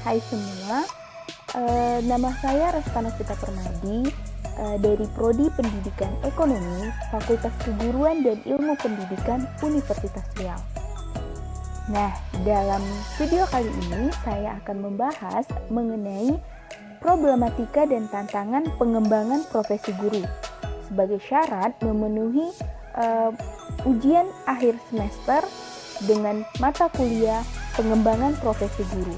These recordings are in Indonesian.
Hai semua, nama saya Restana Kita Permadi dari Prodi Pendidikan Ekonomi, Fakultas Keguruan dan Ilmu Pendidikan Universitas Riau. Nah, dalam video kali ini saya akan membahas mengenai problematika dan tantangan pengembangan profesi guru sebagai syarat memenuhi ujian akhir semester dengan mata kuliah pengembangan profesi guru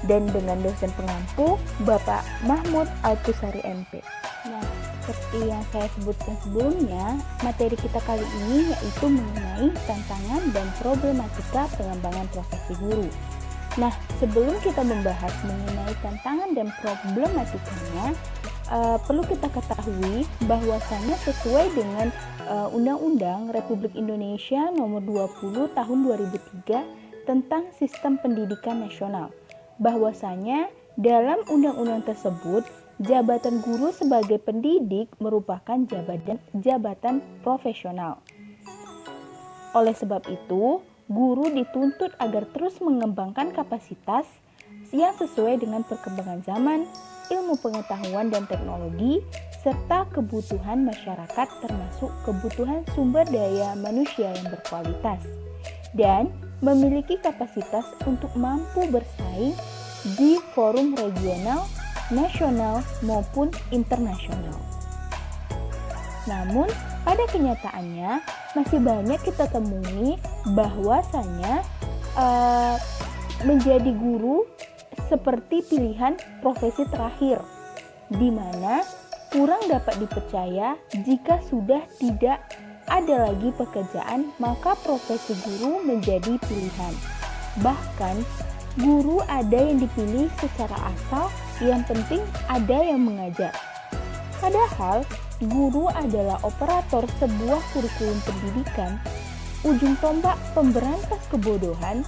dan dengan dosen pengampu Bapak Mahmud Alkusari MP. Nah, seperti yang saya sebutkan sebelumnya, materi kita kali ini yaitu mengenai tantangan dan problematika pengembangan profesi guru. Nah, sebelum kita membahas mengenai tantangan dan problematikanya, perlu kita ketahui bahwasannya sesuai dengan Undang-Undang Republik Indonesia Nomor 20 Tahun 2003 tentang Sistem Pendidikan Nasional, bahwasanya dalam undang-undang tersebut jabatan guru sebagai pendidik merupakan jabatan profesional. Oleh sebab itu, guru dituntut agar terus mengembangkan kapasitas yang sesuai dengan perkembangan zaman, ilmu pengetahuan dan teknologi, serta kebutuhan masyarakat termasuk kebutuhan sumber daya manusia yang berkualitas, dan memiliki kapasitas untuk mampu bersaing di forum regional, nasional, maupun internasional. Namun, pada kenyataannya masih banyak kita temui bahwasanya menjadi guru seperti pilihan profesi terakhir, di mana kurang dapat dipercaya jika sudah tidak ada lagi pekerjaan, maka profesi guru menjadi pilihan. Bahkan, guru ada yang dipilih secara asal, yang penting ada yang mengajar. Padahal, guru adalah operator sebuah kurikulum pendidikan, ujung tombak pemberantas kebodohan,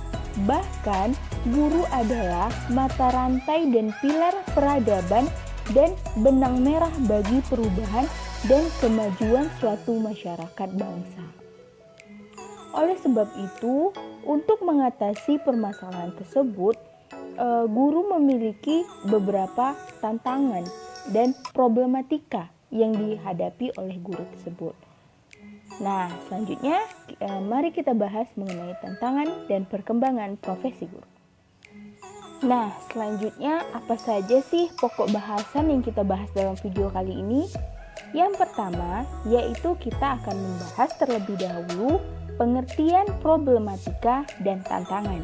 bahkan guru adalah mata rantai dan pilar peradaban dan benang merah bagi perubahan dan kemajuan suatu masyarakat bangsa. Oleh sebab itu, untuk mengatasi permasalahan tersebut, guru memiliki beberapa tantangan dan problematika yang dihadapi oleh guru tersebut. Nah, selanjutnya mari kita bahas mengenai tantangan dan perkembangan profesi guru. Nah, selanjutnya apa saja sih pokok bahasan yang kita bahas dalam video kali ini? Yang pertama, yaitu kita akan membahas terlebih dahulu pengertian problematika dan tantangan.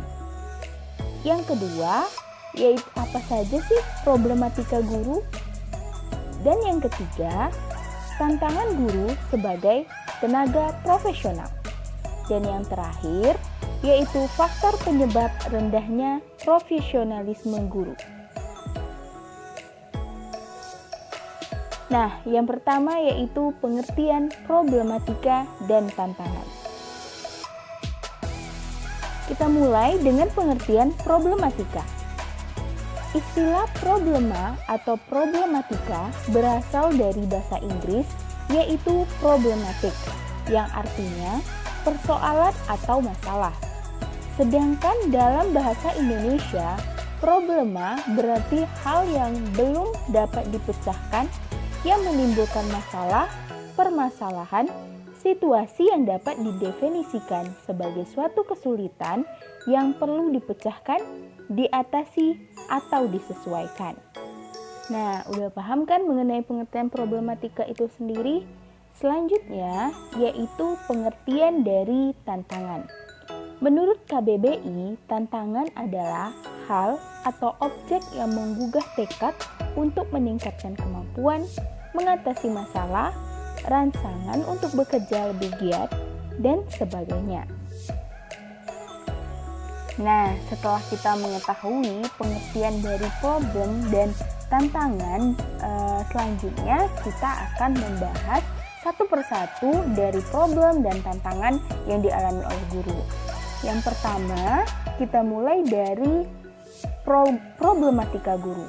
Yang kedua, yaitu apa saja sih problematika guru? Dan yang ketiga, tantangan guru sebagai tenaga profesional. Dan yang terakhir, yaitu faktor penyebab rendahnya profesionalisme guru. Nah, yang pertama yaitu pengertian problematika dan tantangan. Kita mulai dengan pengertian problematika. Istilah problema atau problematika berasal dari bahasa Inggris yaitu problematic, yang artinya persoalan atau masalah. Sedangkan dalam bahasa Indonesia, problema berarti hal yang belum dapat dipecahkan yang menimbulkan masalah, permasalahan, situasi yang dapat didefinisikan sebagai suatu kesulitan yang perlu dipecahkan, diatasi, atau disesuaikan. Nah, udah paham kan mengenai pengertian problematika itu sendiri? Selanjutnya, yaitu pengertian dari tantangan. Menurut KBBI, tantangan adalah hal atau objek yang menggugah tekad untuk meningkatkan kemampuan, mengatasi masalah, rangsangan untuk bekerja lebih giat, dan sebagainya. Nah, setelah kita mengetahui pengertian dari problem dan tantangan, selanjutnya kita akan membahas satu persatu dari problem dan tantangan yang dialami oleh guru. Yang pertama, kita mulai dari problematika guru.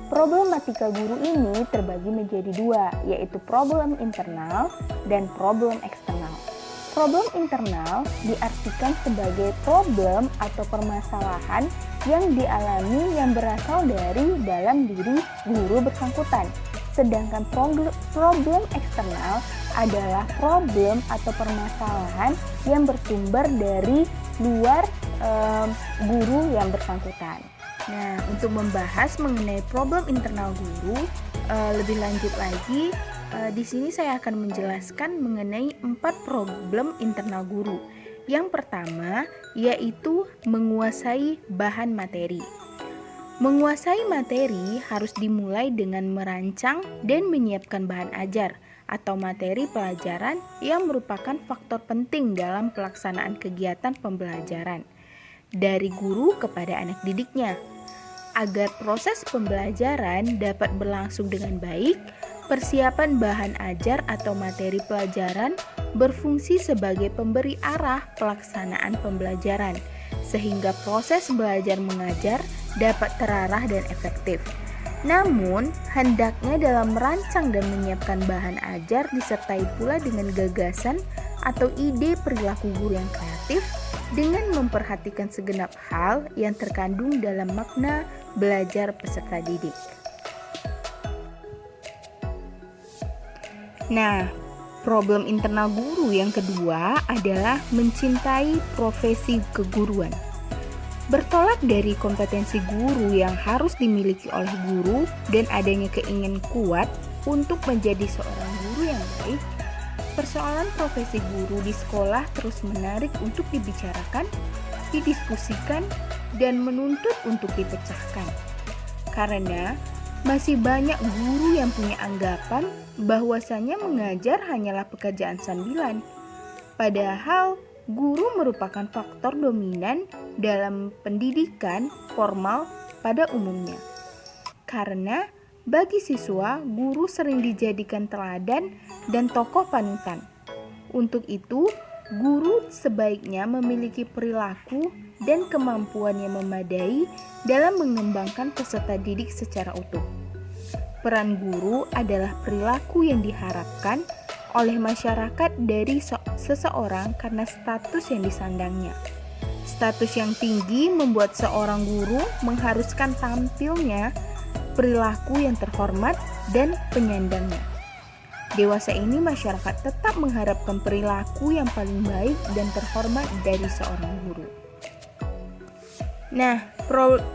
Problematika guru ini terbagi menjadi dua, yaitu problem internal dan problem eksternal. Problem internal diartikan sebagai problem atau permasalahan yang dialami yang berasal dari dalam diri guru bersangkutan. Sedangkan problem eksternal adalah problem atau permasalahan yang bersumber dari luar guru yang bersangkutan. Nah, untuk membahas mengenai problem internal guru lebih lanjut lagi, di sini saya akan menjelaskan mengenai 4 problem internal guru. Yang pertama yaitu menguasai bahan materi. Menguasai materi harus dimulai dengan merancang dan menyiapkan bahan ajar atau materi pelajaran yang merupakan faktor penting dalam pelaksanaan kegiatan pembelajaran dari guru kepada anak didiknya. Agar proses pembelajaran dapat berlangsung dengan baik, persiapan bahan ajar atau materi pelajaran berfungsi sebagai pemberi arah pelaksanaan pembelajaran, sehingga proses belajar mengajar dapat terarah dan efektif. Namun, hendaknya dalam merancang dan menyiapkan bahan ajar disertai pula dengan gagasan atau ide perilaku guru yang kreatif dengan memperhatikan segenap hal yang terkandung dalam makna belajar peserta didik. Nah, problem internal guru yang kedua adalah mencintai profesi keguruan. Bertolak dari kompetensi guru yang harus dimiliki oleh guru dan adanya keinginan kuat untuk menjadi seorang guru yang baik, persoalan profesi guru di sekolah terus menarik untuk dibicarakan, didiskusikan, dan menuntut untuk dipecahkan. Karena masih banyak guru yang punya anggapan bahwasanya mengajar hanyalah pekerjaan sambilan. Padahal guru merupakan faktor dominan dalam pendidikan formal pada umumnya. Karena bagi siswa, guru sering dijadikan teladan dan tokoh panutan. Untuk itu, guru sebaiknya memiliki perilaku dan kemampuan yang memadai dalam mengembangkan peserta didik secara utuh. Peran guru adalah perilaku yang diharapkan oleh masyarakat dari seseorang karena status yang disandangnya. Status yang tinggi membuat seorang guru mengharuskan tampilnya perilaku yang terhormat dan penyandangnya. Dewasa ini masyarakat tetap mengharapkan perilaku yang paling baik dan terhormat dari seorang guru. Nah,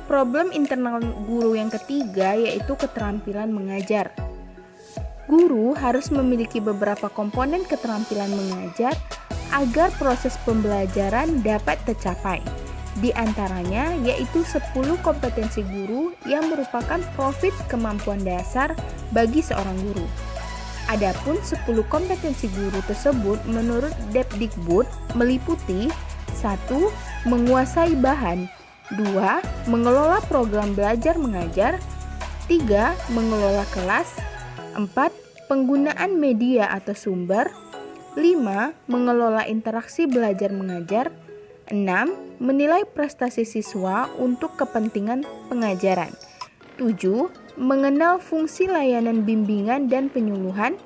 problem internal guru yang ketiga yaitu keterampilan mengajar. Guru harus memiliki beberapa komponen keterampilan mengajar agar proses pembelajaran dapat tercapai. Di antaranya yaitu 10 kompetensi guru yang merupakan profil kemampuan dasar bagi seorang guru. Adapun 10 kompetensi guru tersebut menurut Depdikbud meliputi 1. Menguasai bahan, 2. Mengelola program belajar mengajar, 3. Mengelola kelas, 4. Penggunaan media atau sumber, 5. Mengelola interaksi belajar mengajar, 6. Menilai prestasi siswa untuk kepentingan pengajaran, 7. Mengenal fungsi layanan bimbingan dan penyuluhan,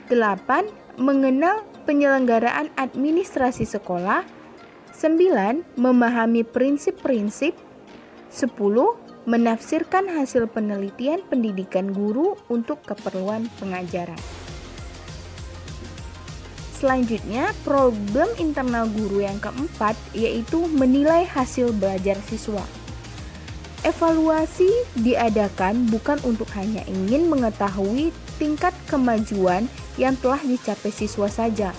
8. Mengenal penyelenggaraan administrasi sekolah, 9. Memahami prinsip-prinsip, 10. Menafsirkan hasil penelitian pendidikan guru untuk keperluan pengajaran. Selanjutnya, problem internal guru yang keempat yaitu menilai hasil belajar siswa. Evaluasi diadakan bukan untuk hanya ingin mengetahui tingkat kemajuan yang telah dicapai siswa saja,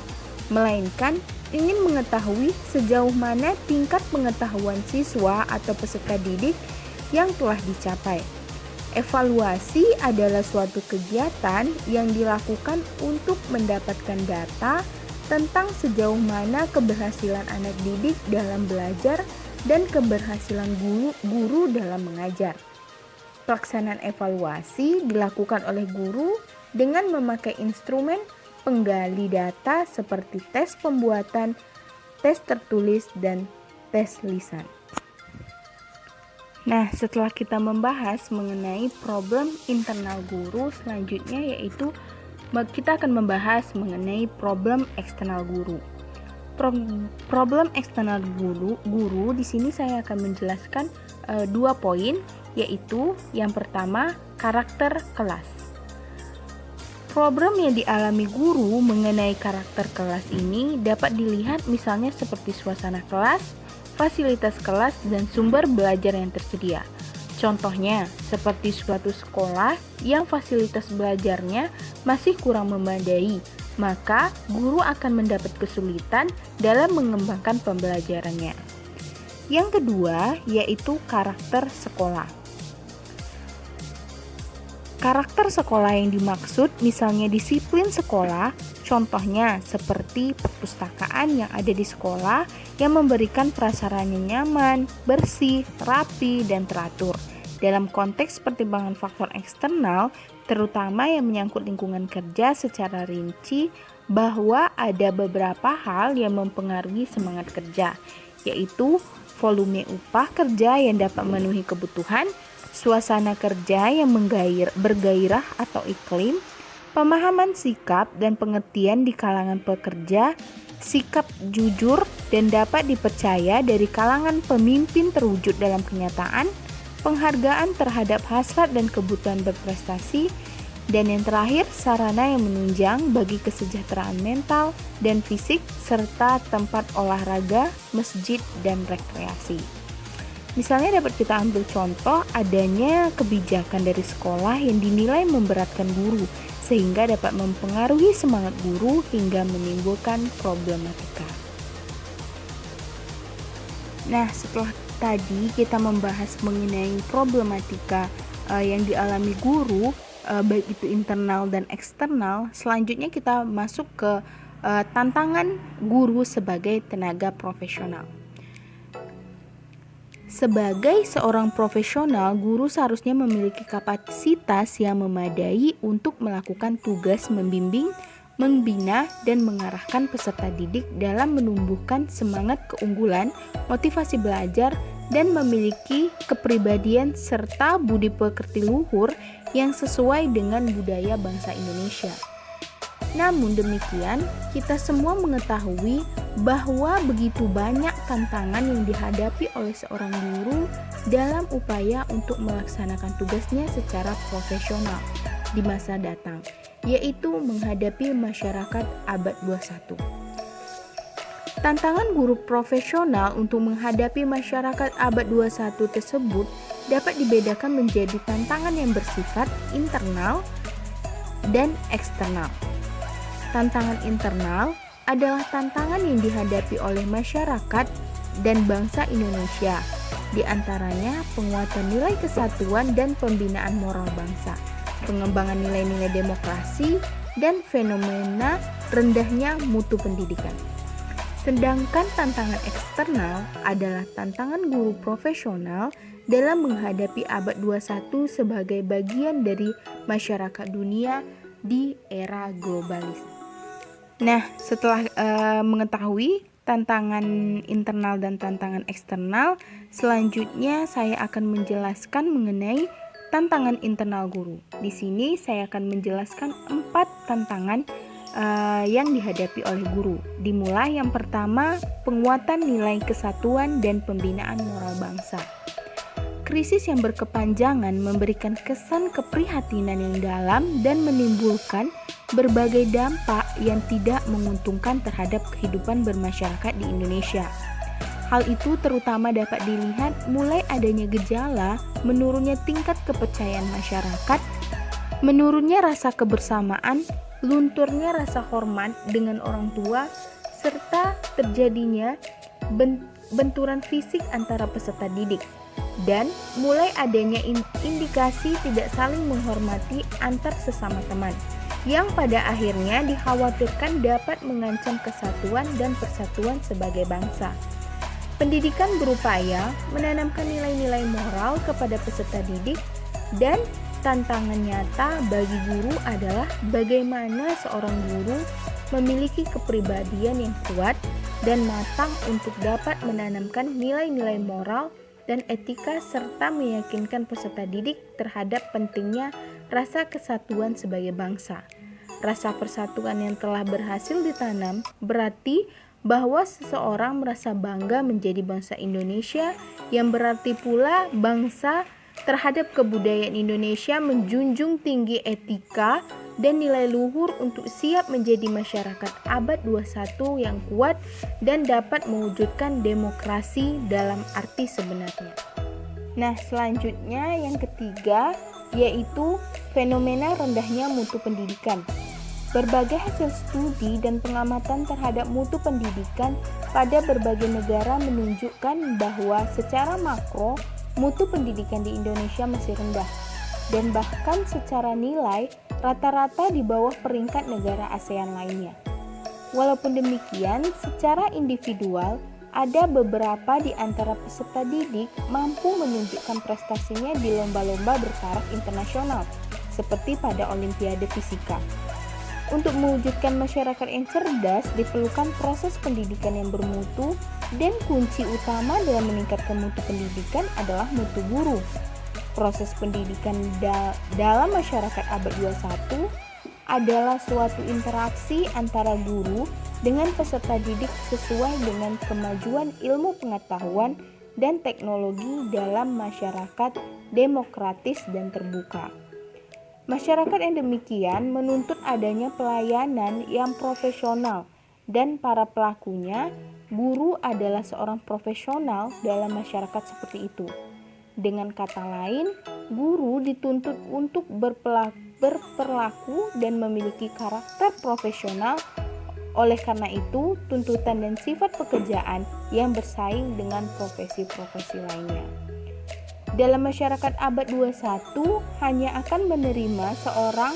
melainkan ingin mengetahui sejauh mana tingkat pengetahuan siswa atau peserta didik yang telah dicapai. Evaluasi adalah suatu kegiatan yang dilakukan untuk mendapatkan data tentang sejauh mana keberhasilan anak didik dalam belajar dan keberhasilan guru dalam mengajar. Pelaksanaan evaluasi dilakukan oleh guru dengan memakai instrumen penggali data seperti tes pembuatan, tes tertulis, dan tes lisan. Nah, setelah kita membahas mengenai problem internal guru, selanjutnya yaitu kita akan membahas mengenai problem eksternal guru. Problem eksternal guru di sini saya akan menjelaskan 2 poin, yaitu yang pertama karakter kelas. Problem yang dialami guru mengenai karakter kelas ini dapat dilihat misalnya seperti suasana kelas, fasilitas kelas, dan sumber belajar yang tersedia. Contohnya, seperti suatu sekolah yang fasilitas belajarnya masih kurang memadai, maka guru akan mendapat kesulitan dalam mengembangkan pembelajarannya. Yang kedua, yaitu karakter sekolah. Karakter sekolah yang dimaksud misalnya disiplin sekolah, contohnya seperti perpustakaan yang ada di sekolah yang memberikan prasarannya nyaman, bersih, rapi, dan teratur. Dalam konteks pertimbangan faktor eksternal, terutama yang menyangkut lingkungan kerja secara rinci, bahwa ada beberapa hal yang mempengaruhi semangat kerja, yaitu volume upah kerja yang dapat memenuhi kebutuhan, suasana kerja yang bergairah atau iklim, pemahaman sikap dan pengertian di kalangan pekerja, sikap jujur dan dapat dipercaya dari kalangan pemimpin terwujud dalam kenyataan, penghargaan terhadap hasrat dan kebutuhan berprestasi, dan yang terakhir sarana yang menunjang bagi kesejahteraan mental dan fisik serta tempat olahraga, masjid, dan rekreasi. Misalnya dapat kita ambil contoh adanya kebijakan dari sekolah yang dinilai memberatkan guru sehingga dapat mempengaruhi semangat guru hingga menimbulkan problematika. Nah, setelah tadi kita membahas mengenai problematika yang dialami guru, baik itu internal dan eksternal, selanjutnya kita masuk ke tantangan guru sebagai tenaga profesional. Sebagai seorang profesional, guru seharusnya memiliki kapasitas yang memadai untuk melakukan tugas membimbing, membina, dan mengarahkan peserta didik dalam menumbuhkan semangat keunggulan, motivasi belajar, dan memiliki kepribadian serta budi pekerti luhur yang sesuai dengan budaya bangsa Indonesia. Namun demikian, kita semua mengetahui bahwa begitu banyak tantangan yang dihadapi oleh seorang guru dalam upaya untuk melaksanakan tugasnya secara profesional di masa datang, yaitu menghadapi masyarakat abad 21. Tantangan guru profesional untuk menghadapi masyarakat abad 21 tersebut dapat dibedakan menjadi tantangan yang bersifat internal dan eksternal. Tantangan internal adalah tantangan yang dihadapi oleh masyarakat dan bangsa Indonesia, di antaranya penguatan nilai kesatuan dan pembinaan moral bangsa, pengembangan nilai-nilai demokrasi, dan fenomena rendahnya mutu pendidikan. Sedangkan tantangan eksternal adalah tantangan guru profesional dalam menghadapi abad 21 sebagai bagian dari masyarakat dunia di era globalis. Nah, setelah mengetahui tantangan internal dan tantangan eksternal, selanjutnya saya akan menjelaskan mengenai tantangan internal guru. Di sini saya akan menjelaskan 4 tantangan yang dihadapi oleh guru. Dimulai yang pertama, penguatan nilai kesatuan dan pembinaan moral bangsa. Krisis yang berkepanjangan memberikan kesan keprihatinan yang dalam dan menimbulkan berbagai dampak yang tidak menguntungkan terhadap kehidupan bermasyarakat di Indonesia. Hal itu terutama dapat dilihat mulai adanya gejala menurunnya tingkat kepercayaan masyarakat, menurunnya rasa kebersamaan, lunturnya rasa hormat dengan orang tua, serta terjadinya benturan fisik antara peserta didik. Dan mulai adanya indikasi tidak saling menghormati antar sesama teman, yang pada akhirnya dikhawatirkan dapat mengancam kesatuan dan persatuan sebagai bangsa. Pendidikan berupaya menanamkan nilai-nilai moral kepada peserta didik, dan tantangan nyata bagi guru adalah bagaimana seorang guru memiliki kepribadian yang kuat dan matang untuk dapat menanamkan nilai-nilai moral dan etika serta meyakinkan peserta didik terhadap pentingnya rasa kesatuan sebagai bangsa. Rasa persatuan yang telah berhasil ditanam berarti bahwa seseorang merasa bangga menjadi bangsa Indonesia, yang berarti pula bangsa terhadap kebudayaan Indonesia menjunjung tinggi etika dan nilai luhur untuk siap menjadi masyarakat abad 21 yang kuat dan dapat mewujudkan demokrasi dalam arti sebenarnya. Nah, selanjutnya yang ketiga yaitu fenomena rendahnya mutu pendidikan. Berbagai hasil studi dan pengamatan terhadap mutu pendidikan pada berbagai negara menunjukkan bahwa secara makro mutu pendidikan di Indonesia masih rendah dan bahkan secara nilai rata-rata di bawah peringkat negara ASEAN lainnya. Walaupun demikian, secara individual ada beberapa di antara peserta didik mampu menunjukkan prestasinya di lomba-lomba bertaraf internasional seperti pada Olimpiade Fisika. Untuk mewujudkan masyarakat yang cerdas diperlukan proses pendidikan yang bermutu, dan kunci utama dalam meningkatkan mutu pendidikan adalah mutu guru. Proses pendidikan dalam masyarakat abad 21 adalah suatu interaksi antara guru dengan peserta didik sesuai dengan kemajuan ilmu pengetahuan dan teknologi dalam masyarakat demokratis dan terbuka. Masyarakat yang demikian menuntut adanya pelayanan yang profesional dan para pelakunya, guru adalah seorang profesional dalam masyarakat seperti itu. Dengan kata lain, guru dituntut untuk berperilaku dan memiliki karakter profesional. Oleh karena itu, tuntutan dan sifat pekerjaan yang bersaing dengan profesi-profesi lainnya. Dalam masyarakat abad 21 hanya akan menerima seorang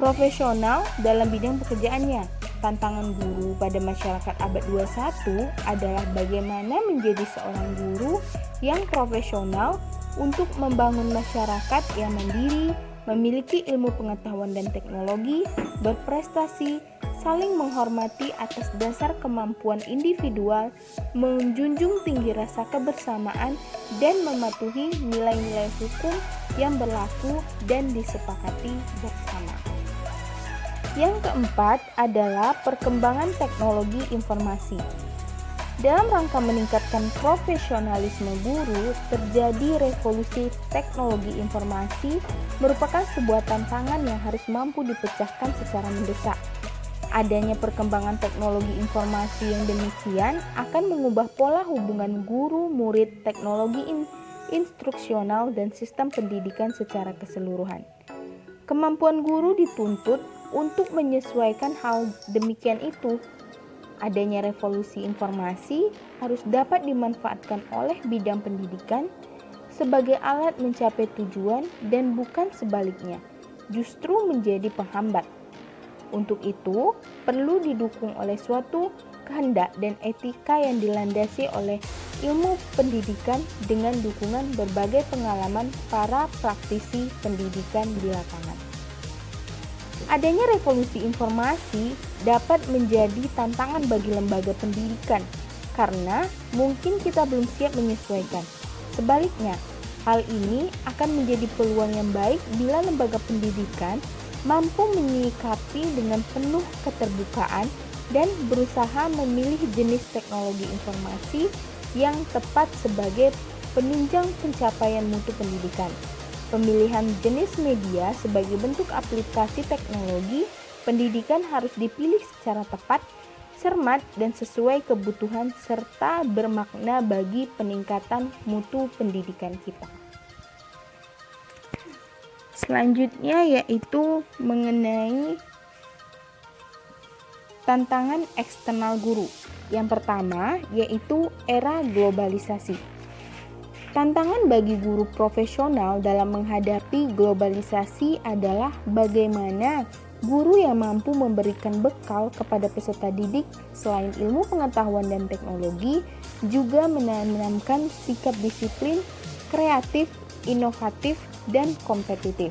profesional dalam bidang pekerjaannya. Tantangan guru pada masyarakat abad 21 adalah bagaimana menjadi seorang guru yang profesional untuk membangun masyarakat yang mandiri, memiliki ilmu pengetahuan dan teknologi, berprestasi, saling menghormati atas dasar kemampuan individual, menjunjung tinggi rasa kebersamaan, dan mematuhi nilai-nilai hukum yang berlaku dan disepakati bersama. Yang keempat adalah perkembangan teknologi informasi. Dalam rangka meningkatkan profesionalisme guru, terjadi revolusi teknologi informasi merupakan sebuah tantangan yang harus mampu dipecahkan secara mendesak. Adanya perkembangan teknologi informasi yang demikian akan mengubah pola hubungan guru-murid, teknologi instruksional, dan sistem pendidikan secara keseluruhan. Kemampuan guru dituntut untuk menyesuaikan hal demikian itu. Adanya revolusi informasi harus dapat dimanfaatkan oleh bidang pendidikan sebagai alat mencapai tujuan dan bukan sebaliknya, justru menjadi penghambat. Untuk itu, perlu didukung oleh suatu kehendak dan etika yang dilandasi oleh ilmu pendidikan dengan dukungan berbagai pengalaman para praktisi pendidikan di lapangan. Adanya revolusi informasi dapat menjadi tantangan bagi lembaga pendidikan karena mungkin kita belum siap menyesuaikan. Sebaliknya, hal ini akan menjadi peluang yang baik bila lembaga pendidikan mampu menyikapi dengan penuh keterbukaan dan berusaha memilih jenis teknologi informasi yang tepat sebagai penunjang pencapaian mutu pendidikan. Pemilihan jenis media sebagai bentuk aplikasi teknologi pendidikan harus dipilih secara tepat, cermat, dan sesuai kebutuhan serta bermakna bagi peningkatan mutu pendidikan kita. Selanjutnya yaitu mengenai tantangan eksternal guru. Yang pertama yaitu era globalisasi. Tantangan bagi guru profesional dalam menghadapi globalisasi adalah bagaimana guru yang mampu memberikan bekal kepada peserta didik selain ilmu pengetahuan dan teknologi juga menanamkan sikap disiplin, kreatif, inovatif, dan kompetitif.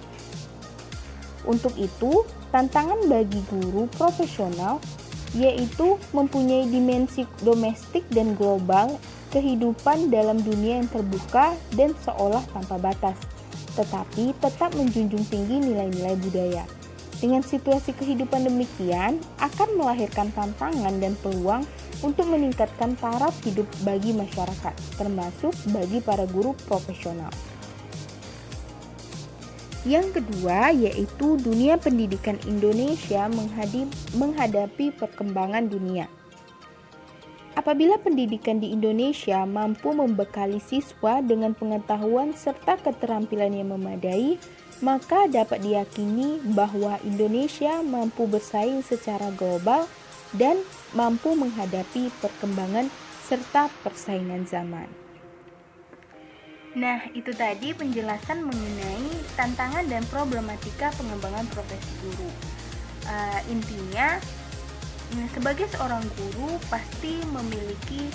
Untuk itu, tantangan bagi guru profesional yaitu mempunyai dimensi domestik dan global, kehidupan dalam dunia yang terbuka dan seolah tanpa batas, tetapi tetap menjunjung tinggi nilai-nilai budaya. Dengan situasi kehidupan demikian, akan melahirkan tantangan dan peluang untuk meningkatkan taraf hidup bagi masyarakat, termasuk bagi para guru profesional. Yang kedua yaitu dunia pendidikan Indonesia menghadapi perkembangan dunia. Apabila pendidikan di Indonesia mampu membekali siswa dengan pengetahuan serta keterampilan yang memadai, maka dapat diyakini bahwa Indonesia mampu bersaing secara global dan mampu menghadapi perkembangan serta persaingan zaman. Nah, itu tadi penjelasan mengenai tantangan dan problematika pengembangan profesi guru. Intinya, sebagai seorang guru pasti memiliki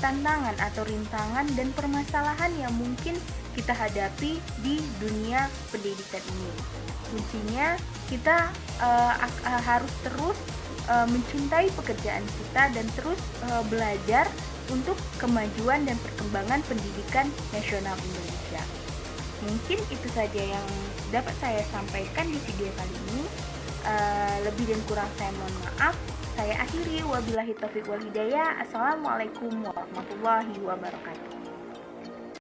tantangan atau rintangan dan permasalahan yang mungkin kita hadapi di dunia pendidikan ini. Kuncinya kita harus terus mencintai pekerjaan kita dan terus belajar untuk kemajuan dan perkembangan pendidikan nasional Indonesia. Mungkin itu saja yang dapat saya sampaikan di video kali ini. Lebih dan kurang saya mohon maaf. Saya akhiri, wabillahi taufiq wal hidayah. Assalamualaikum warahmatullahi wabarakatuh.